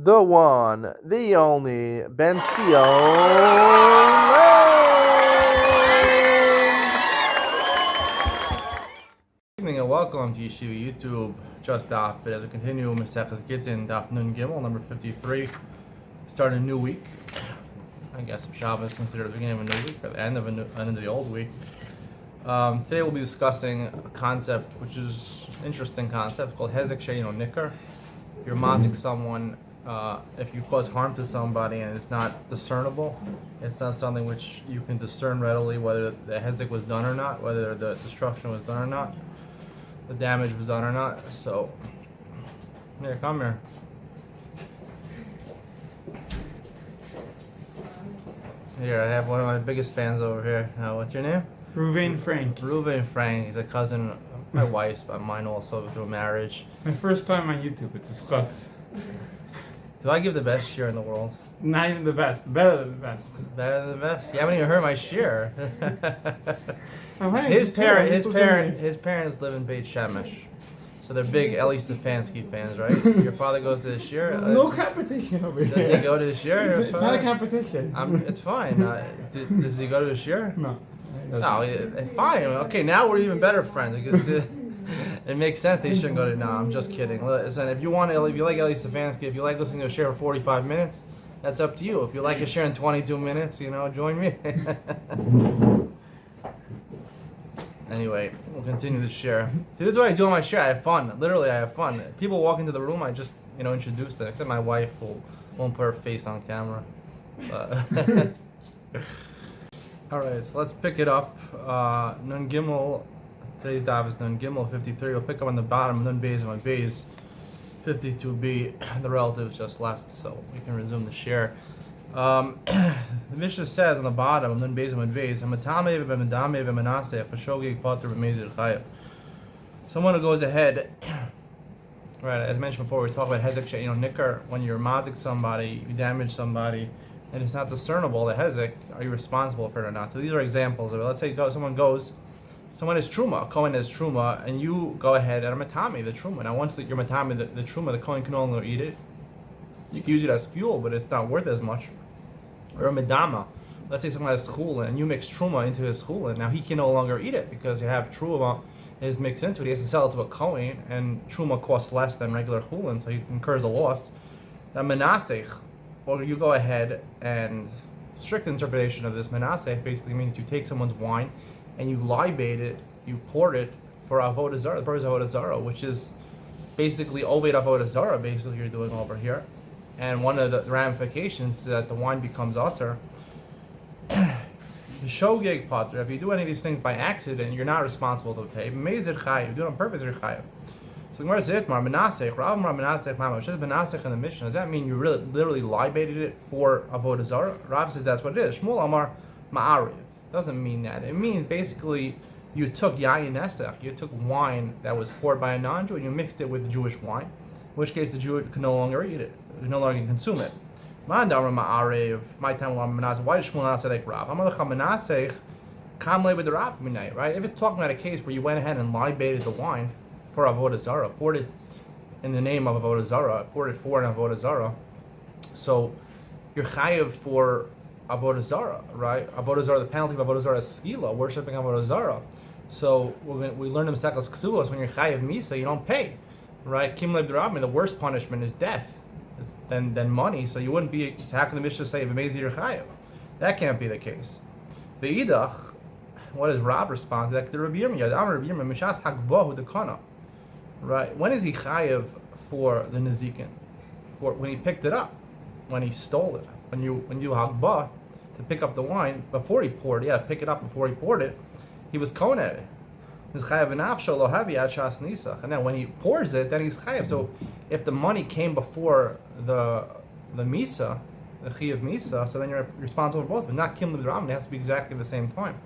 the one, the only, Ben Good evening and welcome to Yeshiva YouTube. Just off as we continue Maseches Gittin, Daf Nun Gimel, number 53. Starting a new week. I guess Shabbos considered the beginning of a new week, or the end of the old week. Today we'll be discussing a concept which is an interesting concept called Hezek She'eino Nicker. If you're mazik someone, if you cause harm to somebody and it's not discernible, it's not something which you can discern readily whether the Hezek was done or not, whether the destruction was done or not, the damage was done or not. So, here, come here. Here, I have one of my biggest fans over here. What's your name? Reuven Frank. Reuven Frank. He's a cousin of my wife's, but mine also through marriage. My first time on YouTube, it's discussed. Do I give the best share in the world? Not even the best, better than the best. Better than the best? You haven't even heard my share. His parents live in Beit Shemesh. So they're big Eli Stefanski fans, right? Your father goes to the shir? No competition over here. Does he go to the shir? It's not a competition. It's fine. Does he go to the shir? No. No, fine. Okay, now we're even better friends because it makes sense they shouldn't go to. No, I'm just kidding. Listen, if you like Eli Stefanski, if you like listening to a share for 45 minutes, that's up to you. If you like a share in 22 minutes, join me. Anyway, we'll continue the share. See, this is what I do on my share. I have fun. Literally, I have fun. People walk into the room, I just, introduce them. Except my wife who won't put her face on camera. All right, so let's pick it up. Nun Gimel. Today's daf is Nun Gimel 53. We'll pick up on the bottom. Nun Beis and Beis 52b. The relatives just left, so we can resume the share. The Mishnah says on the bottom, Nun Beis and Beis, Hamatame v'medame v'menaseh pashogig pater v'mezir chayav. Someone who goes ahead, right? As I mentioned before, we talk about Hezek She'eino Nicker. When you're mazik somebody, you damage somebody, and it's not discernible, the Hezek, are you responsible for it or not? So these are examples of it. Let's say someone is Truma, a Kohen is Truma, and you go ahead and are Matami, the Truma. Now once you're Matami, the Truma, the Kohen can no longer eat it. You can use it as fuel, but it's not worth as much. Or a Medama. Let's say someone has Chulin, and you mix Truma into his Chulin. Now he can no longer eat it, because you have Truma is mixed into it. He has to sell it to a Kohen, and Truma costs less than regular Chulin, so he incurs a loss. Now Menasech, or you go ahead and strict interpretation of this Menaseh basically means you take someone's wine and you libate it, you pour it for Avodah Zarah, the purpose of Avodah Zarah, which is basically Oved Avodah Zarah, basically you're doing over here. And one of the ramifications is that the wine becomes usher. The Shogeg Pater, if you do any of these things by accident, you're not responsible to pay. Mezir Chayiv, you do it on purpose, you're Chayiv. So the Gemara says, Itmar, Menasech, Rav Mar Menasech, Mama. It says Menasech in the Mishnah. Does that mean you really literally libated it for Avodah Zarah? Rav says that's what it is. Shmuel Amar Ma'ariv. Doesn't mean that. It means basically you took Yayin Nesech, you took wine that was poured by a non-Jew and you mixed it with Jewish wine, in which case the Jew can no longer eat it, no longer can consume it. Ma'andar Ma'ariv, my time Menasech. Why did Shmuel not say like Rav? Amar Lecha Menasech, Kamle with the Rav Minay, right? If it's talking about a case where you went ahead and libated the wine for Avodah Zarah, poured it in the name of Avodah Zarah, poured it for an Avodah Zarah, so you're chayiv for Avodah Zarah, right? Avodah Zarah, the penalty of Avodah Zarah is skila, worshipping Avodah Zarah. So we learn in Mesechus Ksulos, when you're chayiv misa, you don't pay, right? Kim lev d'Rabbanan, the worst punishment is death than money. So you wouldn't be. How can the Mishnah say v'mezir you're chayiv? That can't be the case. The idach, what does Rav respond to that? The Rabbi Yirmiyah, Mishas Hagbahu Dekana. Right? When is he chayiv for the nezikin? For when he picked it up, when he stole it, when you hagbah to pick up the wine before he poured it, pick it up before he poured it, he was koneh. He's chayiv v'nafsho lo havi ad shas nisach, and then when he pours it, then he's chayiv. So if the money came before the misa, the chayiv misa, so then you're responsible for both. But not kim l'draman, it has to be exactly the same time.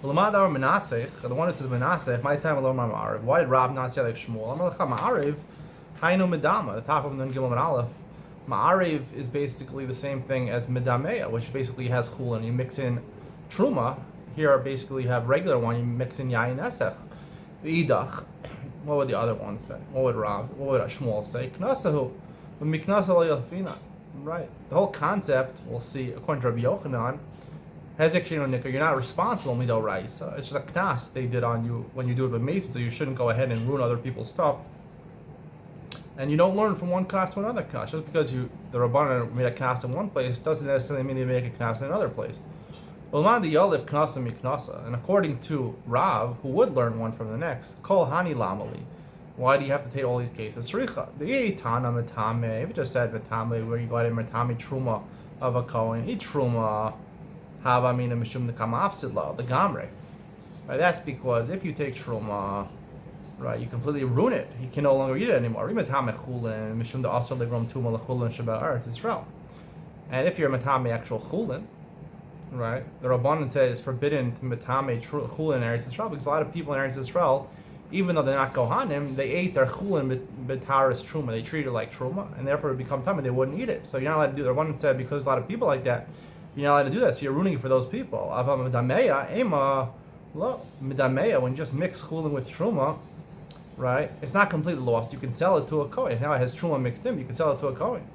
The one that says Menasech, my time alone Ma'ariv. Why did Rab not say like Shmuel? Ma'ariv, Hainu Medama, the top of Nun Gimel and Aleph. Ma'ariv is basically the same thing as Medameya, which basically has Chulin. You mix in Truma, here basically you have regular wine, you mix in Yayin Esech. The Idach, what would the other ones say? What would Shmuel say? Knasahu, But miknasa lo yalfina, right? The whole concept, we'll see, according to Rabbi Yochanan, hezek sheino nikar, you're not responsible midoraisa. It's just a knas they did on you when you do it with mason, so you shouldn't go ahead and ruin other people's stuff. And you don't learn from one class to another class. Just because the Rabbanan made a knas in one place doesn't necessarily mean they make a knas in another place. And according to Rav, who would learn one from the next, Kol Hani Lamali. Why do you have to take all these cases? Sricha. If it just said metame, where you go ahead and metame truma of a kohen, eat truma, havamina mishum the kamafsidla, the gamre. Right, that's because if you take truma, right, you completely ruin it. He can no longer eat it anymore. Metame chulin, mishum the asr legrom tuma lechulin sheba eretz Israel. And if you're metame actual chulin, right, the Rabbanan said it's forbidden to metame chulin in Eretz Yisrael because a lot of people in Eretz Yisrael, even though they're not kohanim, they ate their chulin b'taras truma. They treated it like truma, and therefore it become tummy. They wouldn't eat it. So you're not allowed to do. The Rabbanan said because a lot of people like that, you're not allowed to do that. So you're ruining it for those people. Avam medameya ema lo medameya, when you just mix chulin with truma, right, it's not completely lost. You can sell it to a kohen. Now it has truma mixed in. You can sell it to a kohen.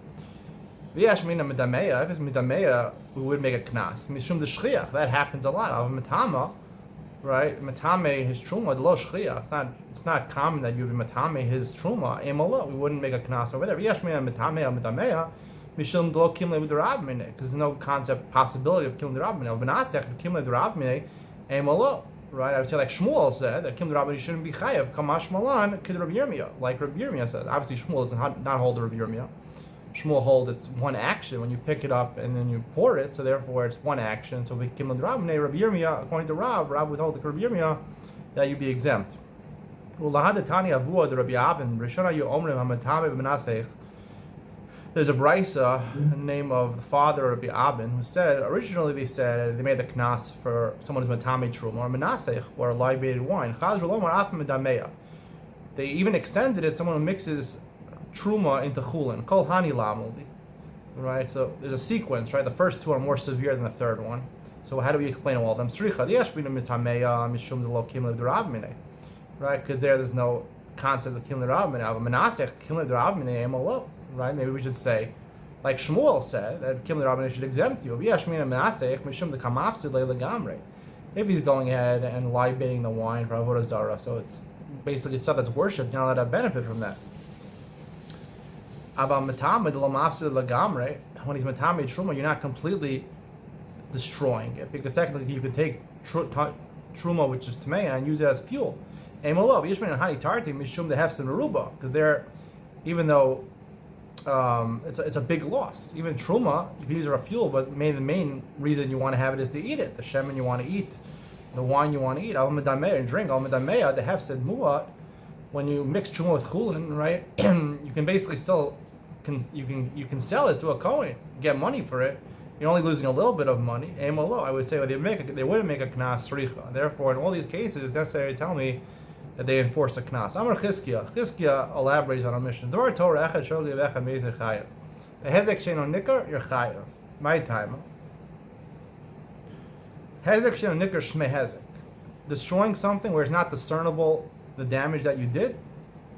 V'yashmina medameya. If it's medameya, we would make a knas. Mishum the shchiach. That happens a lot. Avam metama. Right, matame his truma, the lo shchia. It's not common that you would matame his truma. Emolo, we wouldn't make a knas over there. Yashmei matame or matameya, mishum lo kimle with the rabbine, because there's no concept possibility of kimle the rabbine. Benasek kimle the rabbine, emolo. Right, I would say like Shmuel said that kimle the rabbine shouldn't be chayav. Kamash malan kid Rabbi Yirmiyah, like Rabbi Yirmiyah said. Obviously Shmuel does not hold the Rabbi Yirmiyah. Shmuel hold it's one action when you pick it up and then you pour it, so therefore it's one action. So we kim Rabbi Yirmiyah, according to Rav would hold the Rabbi Yirmiyah that you'd be exempt. There's a brisa in the name of the father of Rabbi Abin who said originally they made the knas for someone who's matame truma or menasech or libated wine. They even extended it someone who mixes truma into chulin, kol hani lamoldi, right? So there's a sequence, right? The first two are more severe than the third one. So how do we explain all of them? Sricha yeshbinu mitameya mishum de lo kim le'drav minei, right? Because there's no concept of kim le'drav minei. Av menasech kim le'drav minei emolo, right? Maybe we should say, like Shmuel said, that kim le'drav minei should exempt you. Yeshbinu menasech mishum de kamafsid le'legamrei. If he's going ahead and libating the wine for avodah zarah, so it's basically stuff that's worshipped, you're not allowed to benefit from that. When he's matame truma, you're not completely destroying it because technically you could take truma, which is tameya, and use it as fuel. Because they're, even though it's a big loss, even truma you can use it as a fuel, but the main reason you want to have it is to eat it. The shemen you want to eat, the wine you want to eat, and drink. The hefsed muat. When you mix truma with chulin, right, you can basically still. You can sell it to a kohen, get money for it. You're only losing a little bit of money. Emolo, I would say, they wouldn't make a knas sricha. Therefore, in all these cases, it's necessary to tell me that they enforce a knas. Amar Chizkiah. Chizkiah elaborates on our mission. Dvar Torah echad shogli v'echad meizeh chayav. The hezek sheino nikar, you're chayav. My time. Hezek sheino nikar shmei hezek. Destroying something where it's not discernible the damage that you did.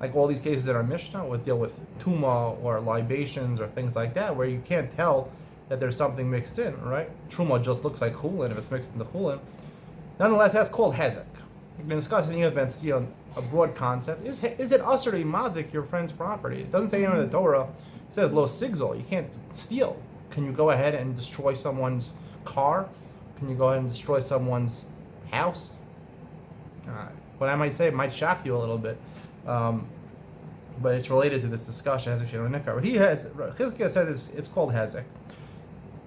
Like all these cases in our Mishnah would deal with tuma or libations or things like that, where you can't tell that there's something mixed in, right? Truma just looks like chulin if it's mixed into chulin. Nonetheless, that's called hezek. We've been discussing here with on a broad concept. Is it usher to mazik your friend's property? It doesn't say anywhere in the Torah. It says lo sigzol. You can't steal. Can you go ahead and destroy someone's car? Can you go ahead and destroy someone's house? What I might say might shock you a little bit. But it's related to this discussion. But Chizkiah says it's called hezek,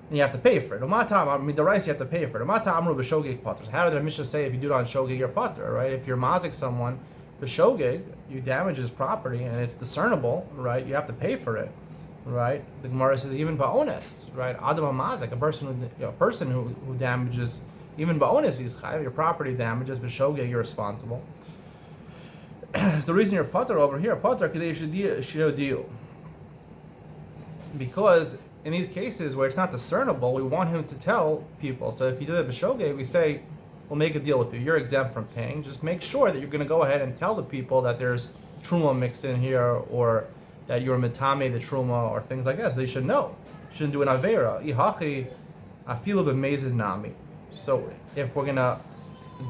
and you have to pay for it. The rice you have to pay for it. How did the Mishnah say if you do it on shogeg you're patur, right? If you're mazik someone, the shogeg, you damage his property and it's discernible, right? You have to pay for it, right? The Gemara says even ba'ones, right? Adam mazik, a person who damages, even ba'ones is chayav. Your property damages, but shogeg you're responsible. It's the reason you're patur over here, patur deal. Because in these cases where it's not discernible, we want him to tell people. So if you do the b'shogeg, we say, we'll make a deal with you. You're exempt from paying. Just make sure that you're going to go ahead and tell the people that there's truma mixed in here, or that you're mitame the truma or things like that. So they should know. Shouldn't do an avera. Ihachi afilu b'mezid nami. So if we're gonna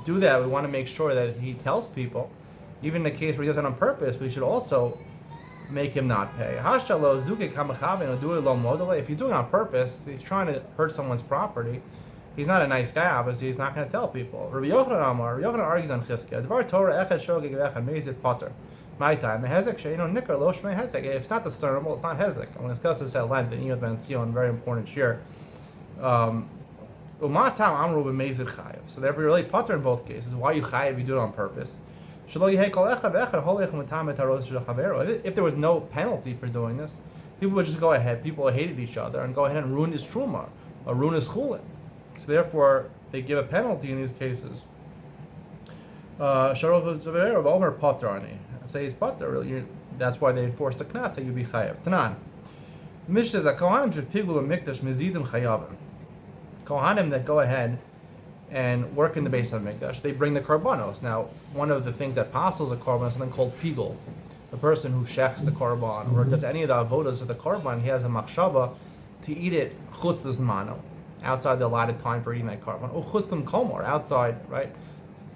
do that, we want to make sure that he tells people, even in the case where he does it on purpose, we should also make him not pay. If he's doing it on purpose, he's trying to hurt someone's property. He's not a nice guy, obviously. He's not going to tell people. Rabbi Yochanan argues on Chizkiah. Dvar Torah echad shogeg v'echad mezid potter. My time. Hezek sheino nikar lo shmei hezek. If it's not discernible, it's not hezek. I'm going to discuss this at length in Iyot Ben Sion, very important shir. So therefore, you're really potter in both cases. Why are you chayav if you do it on purpose? If there was no penalty for doing this, people would just go ahead. People hated each other and go ahead and ruin his truma or ruin his chulin. So therefore, they give a penalty in these cases. Say he's potter. That's why they enforce the knas that you be chayav. Tanan. The Mishnah says that kohanim should piglu b'mikdash mezidim chayavim. Kohanim that go ahead and work in the base of Mikdash, they bring the karbanos. Now, one of the things that apostles a karban is something called pigul. The person who shechs the karban or does any of the avodas of the karban, he has a machshava to eat it chutz zmano, outside the allotted time for eating that karban. Or chutzim komor, outside, right?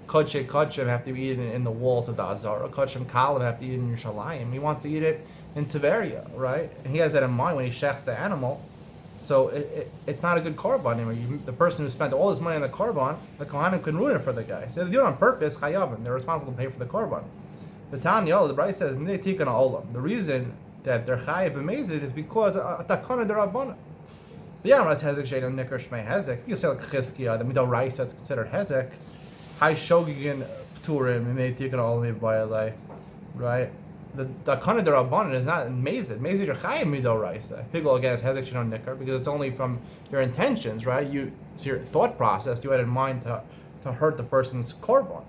Kodshim have to eat it in the walls of the Azara. Kodshim kalim have to eat it in Yerushalayim. He wants to eat it in Tiberia, right? And he has that in mind when he shechs the animal. So it's not a good korban anymore. The person who spent all his money on the korban, the kohanim can ruin it for the guy. So they do it on purpose, chayavim. They're responsible to pay for the korban. The Tanya, the Bryce says, the reason that they're chayav b'mezid is because takana derabbanan. The Yamras hezek sheinu nikar shmei hezek. You say like Chizkiah, the midol rice that's considered hezek. High shogigin pturim mimei tikkun olam b'ayalei, right? The kana derabbanan is not mezid. Mezid you're chayav midol rice. Pigul again is hezek sheinu nikar because it's only from your intentions, right? It's your thought process. You had in mind to hurt the person's korban.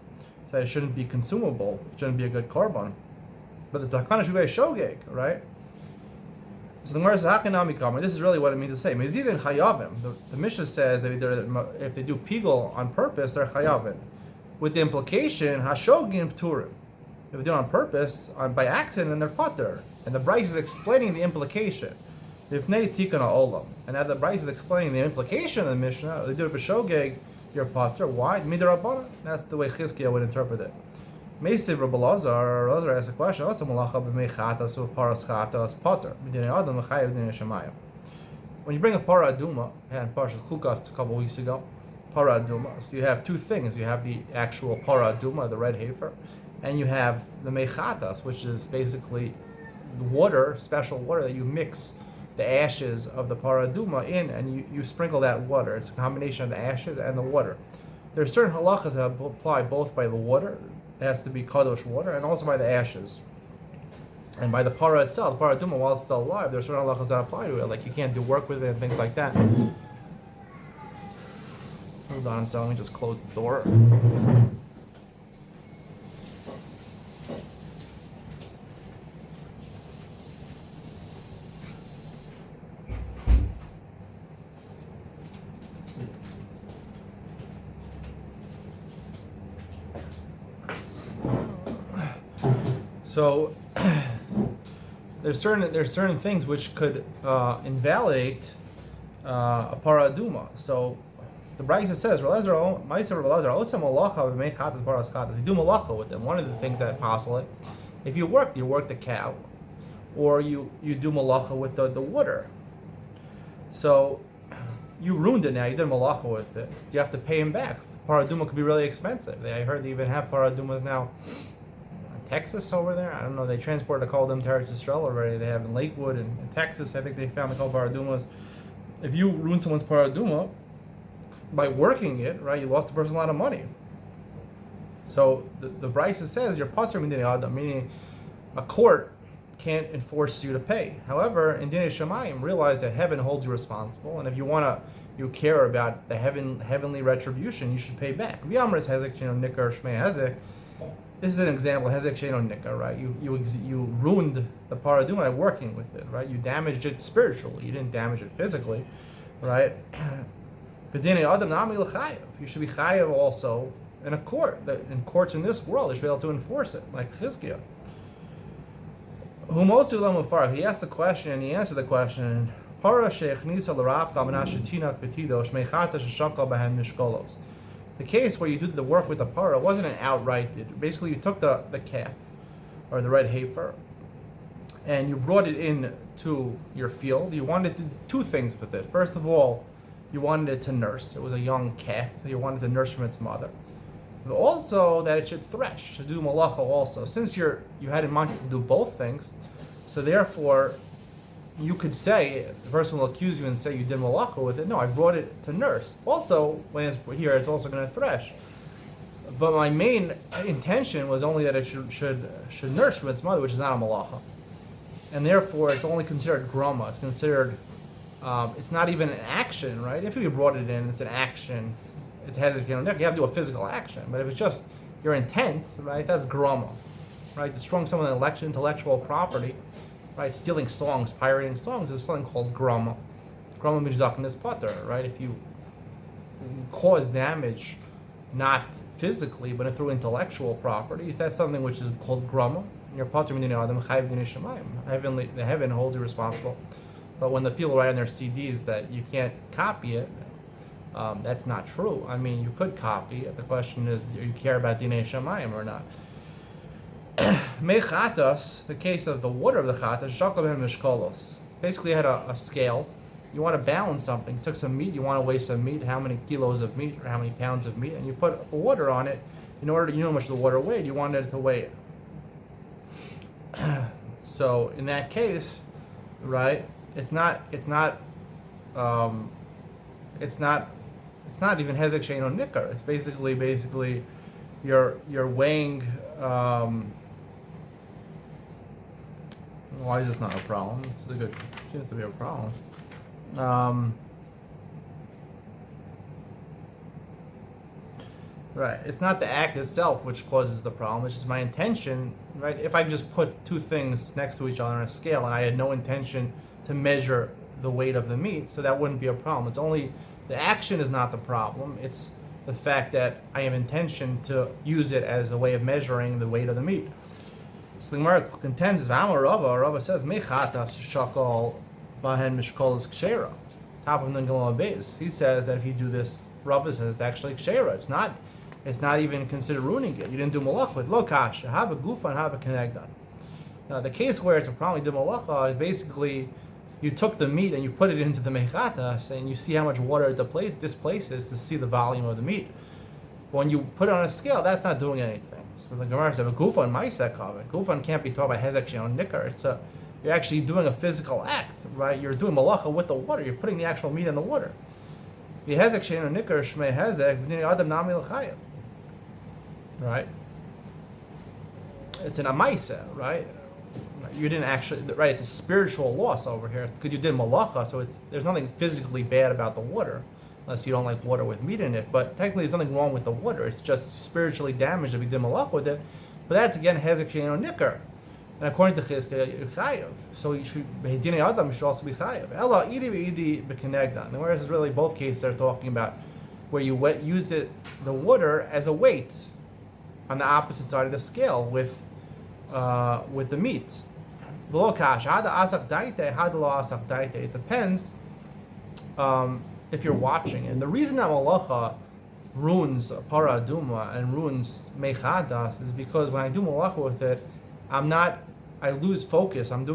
So it shouldn't be consumable. It shouldn't be a good korban. But the takana should be a shogeg, right? So the Gemara says, "Hakanami kamer." This is really what it means to say. Mezid and chayavim. The Mishnah says that if they do pigul on purpose, they're chayavim. With the implication, hashogin pturim. If they do it on purpose, by accident, then they're pater. And the Bryce is explaining the implication. Ifnei tikkun ha'olam. And as the Bryce is explaining the implication of the Mishnah, they do it for shogeg, you're pater. Why? Midrabanan. That's the way Chizkiah would interpret it. Meisiv Rabbi Lazar asks a question. Also, malacha b'meichatas or paraschatas pater. Midinei adam v'chayav midinei shemayim. When you bring a para aduma, and Parshas Chukas a couple weeks ago, para aduma. So you have two things. You have the actual para aduma, the red heifer, and you have the meichatas, which is basically water, special water that you mix the ashes of the paraduma in, and you sprinkle that water. It's a combination of the ashes and the water. There are certain halachas that apply both by the water, it has to be kadosh water, and also by the ashes. And by the para itself, the paraduma, while it's still alive, there are certain halachas that apply to it, like you can't do work with it and things like that. Hold on, so let me just close the door. So there's certain things which could invalidate a paraduma. So the Brisa says, "You do malacha with them." One of the things that apostle it, if you work the cow, or you do malacha with the water. So you ruined it now. You did malacha with it. You have to pay him back. Paraduma could be really expensive. I heard they even have paradumas now. Texas over there, I don't know. They transport a call them to Eretz Yisrael already. They have in Lakewood and in Texas. I think they found the call paradumas. If you ruin someone's paraduma by working it, right, you lost the person a lot of money. So the Brisa says you're pater min dinei adam, meaning a court can't enforce you to pay. However, in dinei shemayim, realize that heaven holds you responsible, and if you care about the heavenly retribution, you should pay back. V'yamris hezek sheno nikar shmei hezek. This is an example, hezek sheino nikar, right? You ruined the paraduma by working with it, right? You damaged it spiritually. You didn't damage it physically, right? But adam nami l'chayev. You should be chayev also in a court. In courts in this world, they should be able to enforce it, like Chizkiah. Who most of them are he asked the question and he answered the question. The case where you did the work with the para wasn't an outright. Basically, you took the calf or the red heifer and you brought it in to your field. You wanted to do two things with it. First of all, you wanted it to nurse. It was a young calf. You wanted to nurse from its mother. But also that it should thresh, to do malacha also. Since you had in mind to do both things, so therefore you could say, the person will accuse you and say you did malacha with it. No, I brought it to nurse. Also, when it's here, it's also going to thresh. But my main intention was only that it should nurse from its mother, which is not a malacha. And therefore, it's only considered grama. It's considered, it's not even an action, right? If you brought it in, it's an action. It's hezek, you have to do a physical action. But if it's just your intent, right, that's grama, right? Destroying someone's intellectual property, right? Stealing songs, pirating songs is something called grama. Grama means this putter, right? If you cause damage, not physically, but through intellectual property, that's something which is called grama. Your pater min adam chayiv din shemayim. The heaven holds you responsible. But when the people write on their CDs that you can't copy it, that's not true. I mean, you could copy it. The question is, do you care about dinei shemayim or not? Mechatas, the case of the water of the chatas, shakal ben mishkolos. Basically, you had a scale. You want to balance something. You took some meat. You want to weigh some meat. How many kilos of meat or how many pounds of meat? And you put water on it. In order to know how much the water weighed, you wanted it to weigh it. So in that case, right? It's not even hezek she'eino nikar. It's basically you're weighing. Why is this not a problem? Seems to be a problem. Right. It's not the act itself which causes the problem. It's just my intention. Right. If I just put two things next to each other on a scale and I had no intention to measure the weight of the meat, so that wouldn't be a problem. It's only the action is not the problem. It's the fact that I have intention to use it as a way of measuring the weight of the meat. So the Gemara contends, Rava says, Mechatas shakal bahen mishkol is kshera. Top of the base. He says that if you do this, Rava says it's actually kshera. It's not even considered ruining it. You didn't do malach with lo kasha. Have a gufan, have a kenegdan. Now the case where it's a problem you did malacha is basically you took the meat and you put it into the mechatas and you see how much water it displaces to see the volume of the meat. When you put it on a scale, that's not doing anything. So the Gemara says, "Gufan ma'aseh kavod." Gufan can't be taught by hezek she'eino nikar. You're actually doing a physical act, right? You're doing malacha with the water. You're putting the actual meat in the water. The hezek she'eino nikar shmei hezek b'nei adam nami l'chayim. Right? It's an amaisa, right? You didn't actually, right? It's a spiritual loss over here because you did malacha. So there's nothing physically bad about the water. Unless you don't like water with meat in it. But technically there's nothing wrong with the water. It's just spiritually damaged if you did malach with it. But that's again hezek she'eino nikar. And according to Chizkiah, you're chayiv. So you should, dinei adam should also be chayiv. Ella idi v'idi b'kenegdan. And whereas it's really both cases they're talking about where you used the water as a weight on the opposite side of the scale with the meat. V'lo kash, hada asak daite, hada lo asak daite. It depends. If you're watching. And the reason that malacha ruins para aduma and ruins mechadas is because when I do malacha with it, I lose focus. I'm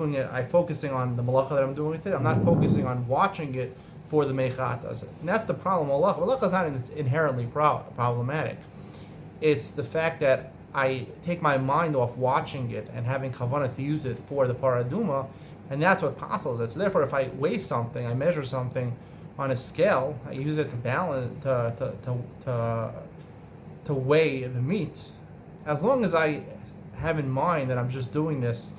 focusing on the malacha that I'm doing with it. I'm not focusing on watching it for the mechadas. And that's the problem. Malacha is not inherently problematic. It's the fact that I take my mind off watching it and having kavanah to use it for the para aduma, and that's what passes it. So therefore, if I weigh something, I measure something on a scale, I use it to balance, to weigh the meat. As long as I have in mind that I'm just doing this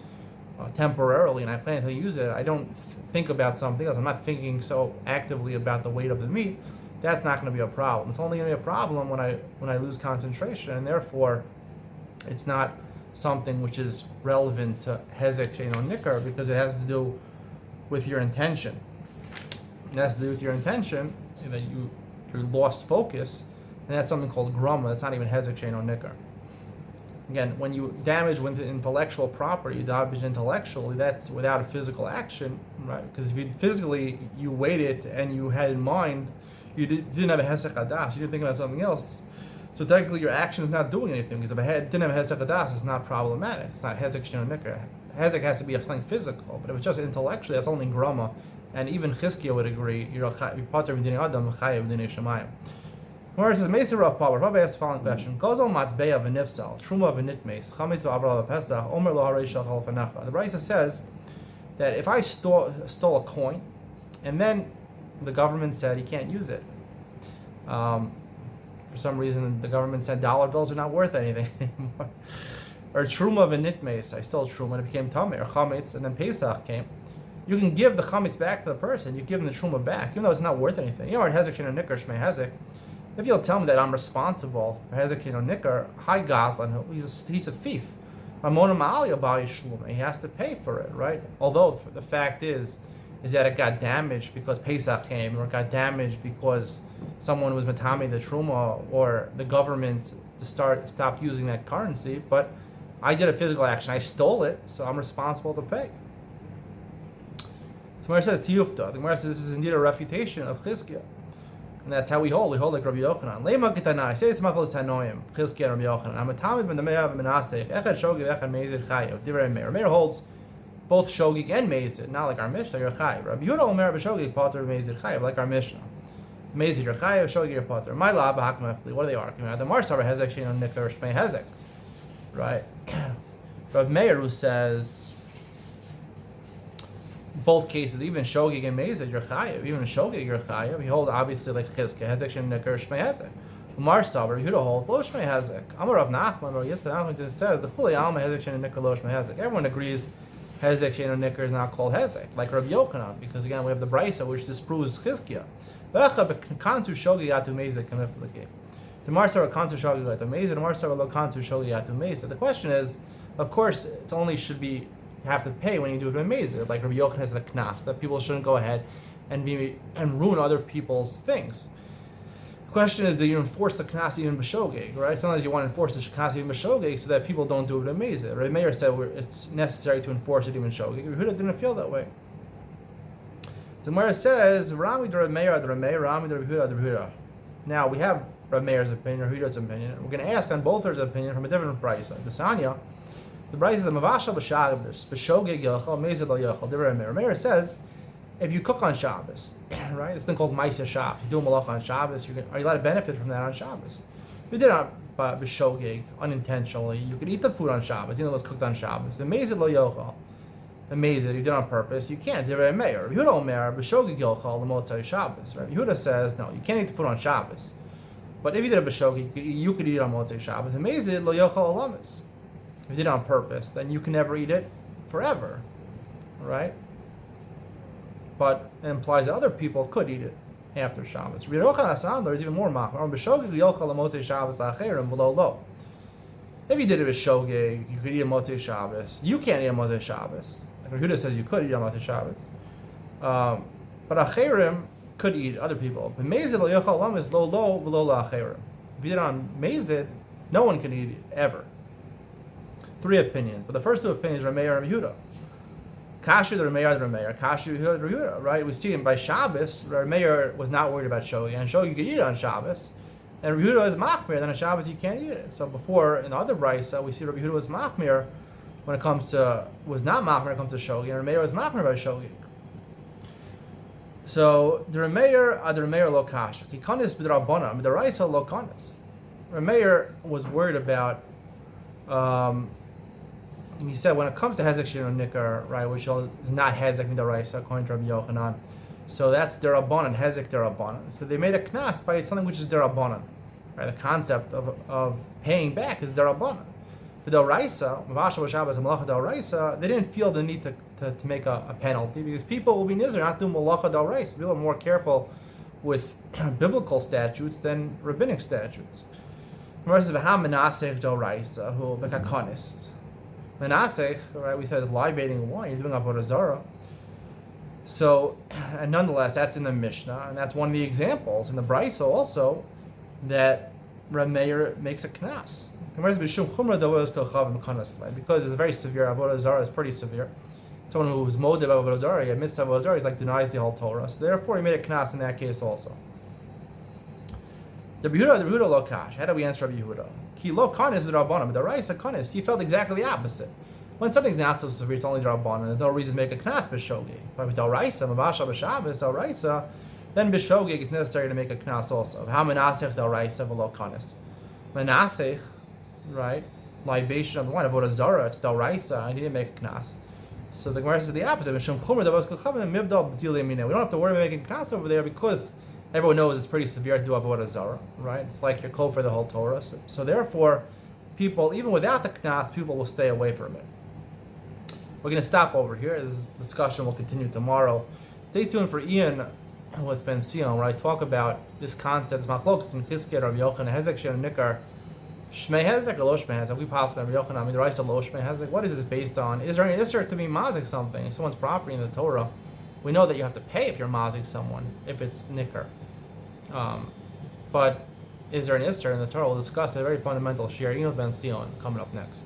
temporarily and I plan to use it, I don't think about something else. I'm not thinking so actively about the weight of the meat. That's not going to be a problem. It's only going to be a problem when I lose concentration, and therefore, it's not something which is relevant to hezek she'eino nikar because it has to do with your intention. It has to do with your intention that you lost focus, and that's something called grama. That's not even hezek she'eino nikar. Again, when you damage with intellectual property, you damage intellectually, that's without a physical action, right? Because if you physically, you weighed it and you had in mind, you didn't have a hesek hadas, you didn't think about something else. So technically your action is not doing anything, because if I didn't have a hesek hadas, it's not problematic. It's not hezek shino nikar. Hezek has to be something physical, but if it's just intellectually, that's only grama. And even Chizkiah would agree, you're pater b'dinei adam, chayav b'dinei shemayim. Where it says, Meser Rav Papa, Rav asked the following question: Gozal matbeya v'nifsal, truma v'nitmeis, chametz v'avral v'pesach, omer lo harei shal chalfanacha. The Brisa says that if I stole a coin, and then the government said you can't use it, for some reason the government said dollar bills are not worth anything anymore, or truma v'nitmeis, I stole truma and it became tamei, or chametz, and then Pesach came. You can give the chametz back to the person. You give him the truma back, even though it's not worth anything. You know, hezek sheno nikar shmei hezek. If you'll tell me that I'm responsible for hezek sheno nikar, hi gazlan, he's a thief. He has to pay for it, right? Although the fact is that it got damaged because Pesach came, or it got damaged because someone was matami the truma, or the government stopped using that currency. But I did a physical action. I stole it, so I'm responsible to pay. So Gemara says Tiyufta. The Gemara says this is indeed a refutation of Chizkiah. And that's how we hold. We hold like Rabbi Yochanan. Lema Gittin. Say it's Machlos Tanoim. Chizkiah and Rabbi Yochanan. I'm a Talmid from the Meir of Menasech. Echad Shogig, Echad Meizid Chayav. Divrei Meir. Meir holds both Shogig and Meizid, not like our Mishnah. You're Chayav. Rabbi Yehuda Omer B'Shogig Pater Meizid Chayav, like our Mishnah. Meizid you're Chayav, Shogig you're Pater. My lab Hakam Efli. What are they arguing about? The Marsar Hezek Shein Nikar Shmei Hezek. Right. Rabbi Meir who says both cases, even Shogig and Meizid, you're Chayav. Even Shogig, you're Chayav. You hold obviously like Chizkiah, Hezek Shem Nekar Shmei Hezek. Umar Sabar, Yehuda holds Lo Shmei Hezek. Amar Rav Nachman, or Yisrael Nachman just says the Chulei Alma Hezek Shem Nekar Lo Shmei Hezek. Everyone agrees Hezek Shem Nekar is not called Hezek, like Rabbi Yochanan, because again we have the Brisa which disproves Chizkiah. Kantu Shogig Atu Meizid Kamiflike. The Marsar Kantu Shogig Atu Meizid, the Marsar Lo Kantu Shogig Atu Meizid. The question is, of course, it only should be have to pay when you do it in Meizid. Like Rabbi Yochanan has the knas, that people shouldn't go ahead and ruin other people's things. The question is, do you enforce the knas even b'shogeg, right? Sometimes you want to enforce the knas even b'shogeg so that people don't do it in Meizid. Rabbi Meir said it's necessary to enforce it even shogeg. Rabbi Yehuda didn't feel that way. So Gemara says, Rami de Rabbi Meir, de Rabbi Meir, Rami de Rabbi Yehuda, de Rabbi Yehuda. Now we have Rabbi Meir's opinion, Rabbi Yehuda's opinion. We're going to ask on both their opinion from a different brisa. The Sanya. The Brisa is a mavasha b'Shabbos, b'shogeg yachal, meizid lo yachal. The Rabbi Meir says, if you cook on Shabbos, right, it's thing called ma'aseh Shabbos. You do malacha on Shabbos, are you allowed to benefit from that on Shabbos? If you did it on b'shogeg unintentionally, you could eat the food on Shabbos, even though it was cooked on Shabbos. The meizid lo yachal, the meizid, you did it on purpose, you can't. The Rabbi Meir, Yehuda Omer, b'shogeg yachal, the motzei Shabbos. Right? Yehuda says, no, you can't eat the food on Shabbos. But if you did it b'shogeg, you could eat it on motzei Shabbos. The meizid lo yachal alamis. If you did it on purpose, then you can never eat it forever, right? But it implies that other people could eat it after Shabbos. There's even more machmir. If you did it with shogeg, you could eat a motzei Shabbos. You can't eat a motzei Shabbos. Like Yehuda says you could eat a motzei Shabbos. But acherim could eat other people. But meizid lo yochal lam is lo v'lo la'acherim. If you did it on meizid, no one can eat it ever. Three opinions, but the first two opinions are Meir and Yehuda. Kasher the Meir, the Meir. Kasher Yehuda, right? We see him by Shabbos. Meir was not worried about shogeg, and shogeg you could eat it on Shabbos. And Yehuda is machmir. Then on Shabbos you can't eat it. So before in the other brisa we see Rabbi Yehuda was machmir when it comes to was not machmir when it comes to shogeg, and Meir was machmir by shogeg. So the Meir lo kasher. Kikanis b'drabana, b'daraisa lo kanis. Meir was worried about. He said when it comes to hezek sheno nikar, right, which is not hezek midaraisa according to Rabbi Yochanan, so that's derabanan, hezek derabanan. So they made a knas by something which is derabanan, right? The concept of paying back is derabanan. The deraisa, mavasha b'Shabbos and malacha deraisa, they didn't feel the need to make a penalty because people will be nizar not do malacha deraisa. People are more careful with biblical statutes than rabbinic statutes. Versus v'ham menasech deraisa who b'kakanis. Menasech, right? We said it's libating wine. He's doing avodah zarah. So, and nonetheless, that's in the Mishnah, and that's one of the examples in the Brisa also that Rav Meir makes a knas. Because it's very severe. Avodah Zarah is pretty severe. Someone who's motive of Avodah Zarah, amidst Avodah Zarah, he's like denies the whole Torah. So therefore, he made a knas in that case also. The Yehuda lo kash. How do we answer Rabbi Yehuda? Ki lo kanis v'drabanan. The Raisa kanis. He felt exactly the opposite. When something's not so severe, it's only drabanan. There's no reason to make a knas b'shogi. But with Raisa, mavasha b'shabbos, Raisa, then b'shogi it's necessary to make a knas also. How menasech del Raisa v'lo kanis. Menasech, right? Libation on the one Avodah Zarah, it's del Raisa, and he didn't make a knas. So the Gemara says the opposite. We don't have to worry about making knas over there because everyone knows it's pretty severe to do Avodah Zarah, right? It's like you're kol for the whole Torah. So therefore, people, even without the knas, people will stay away from it. We're going to stop over here. This discussion will continue tomorrow. Stay tuned for Ian with Ben Sion, where I talk about this concept. Machlokes in Chizkiah, Rabbi Yochanan, Hezek, Shem, Nikar, Shmei Hezek or Lo Shmei Hezek? We pass on Rabbi Yochanan. I mean, the rights of Lo Shmei Hezek. What is this based on? Is there any issur to be mazik something? Someone's property in the Torah. We know that you have to pay if you're mazik someone, if it's Nikar. But is there an issur in the Torah? We'll discuss a very fundamental shir. Ian with Ben Sion coming up next.